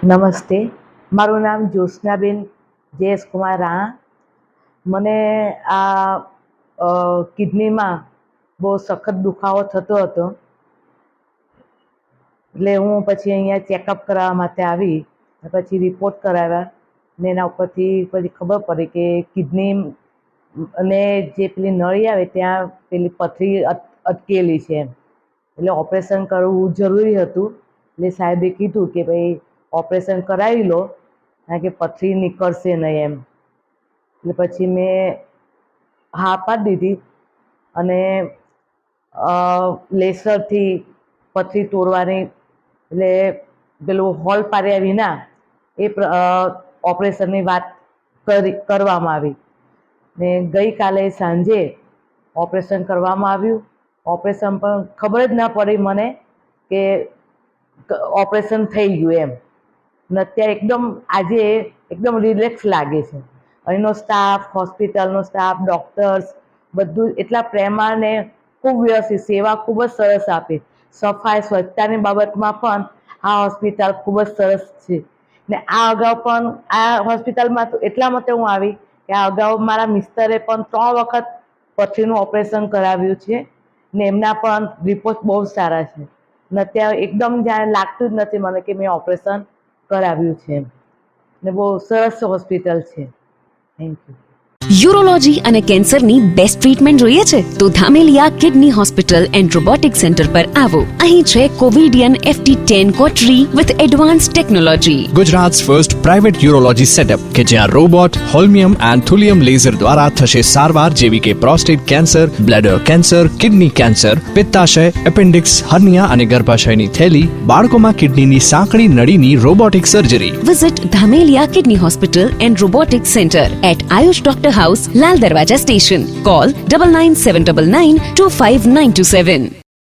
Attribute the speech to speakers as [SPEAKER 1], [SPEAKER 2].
[SPEAKER 1] નમસ્તે, મારું નામ જ્યોત્સનાબેન જયેશ કુમાર રાણા. મને આ કિડનીમાં બહુ સખત દુખાવો થતો હતો, એટલે હું પછી અહીંયા ચેકઅપ કરાવવા માટે આવી. પછી રિપોર્ટ કરાવ્યા ને એના ઉપરથી પછી ખબર પડી કે કિડની અને જે પેલી નળી આવે ત્યાં પેલી પથરી અટકેલી છે, એટલે ઓપરેશન કરવું જરૂરી હતું. એટલે સાહેબે કીધું કે ભાઈ ઓપરેશન કરાવી લો, કારણ કે પથરી નીકળશે નહીં એમ. એટલે પછી મેં હા પાડી દીધી અને લેસરથી પથરી તોડવાની, એટલે પેલું હોલ પાડ્યા વિના એ ઓપરેશનની વાત કરવામાં આવી. ને ગઈકાલે સાંજે ઓપરેશન કરવામાં આવ્યું. ઓપરેશન પણ ખબર જ ના પડી મને કે ઓપરેશન થઈ ગયું એમ. ને અત્યારે આજે એકદમ રિલેક્સ લાગે છે. અહીંનો સ્ટાફ, હોસ્પિટલનો સ્ટાફ, ડૉક્ટર્સ બધું એટલા પ્રેમાળ ને ખૂબ વ્યવસ્થિત, સેવા ખૂબ જ સરસ આપે. સફાઈ સ્વચ્છતાની બાબતમાં પણ આ હોસ્પિટલ ખૂબ જ સરસ છે. ને આ અગાઉ પણ આ હોસ્પિટલમાં તો એટલા માટે હું આવી કે આ અગાઉ મારા મિસ્ટરે પણ 3 વખત પથરીનું ઓપરેશન કરાવ્યું છે ને એમના પણ રિપોર્ટ બહુ સારા છે. ને અત્યારે એકદમ જાણે લાગતું જ નથી મને કે મેં ઓપરેશન કરાવ્યું છે ને બહુ સરસ હોસ્પિટલ છે. Thank you.
[SPEAKER 2] યુરોલોજી અને કેન્સરની બેસ્ટ ટ્રીટમેન્ટ જોઈએ છે તો Dhameliya kidney hospital and robotic centre પર આવો. અહીં છે Covidien FT10 cautery with advance technology.
[SPEAKER 3] ગુજરાત's first private urology setup કે જ્યાં રોબોટ, હોલ્મિયમ એન્ડ થુલિયમ લેઝર દ્વારા થશે સારવાર જેવી કે prostate cancer, bladder cancer, kidney cancer, પિત્તાશય, એપેન્ડિક્સ, હર્નિયા અને ગર્ભાશયની થેલી, બાળકોમાં કિડનીની સાંકડી નળીની robotic surgery.
[SPEAKER 2] Visit Dhameliya kidney hospital and robotic centre at Ayush doctor house, Lal Darwaja station. Call 9979925927.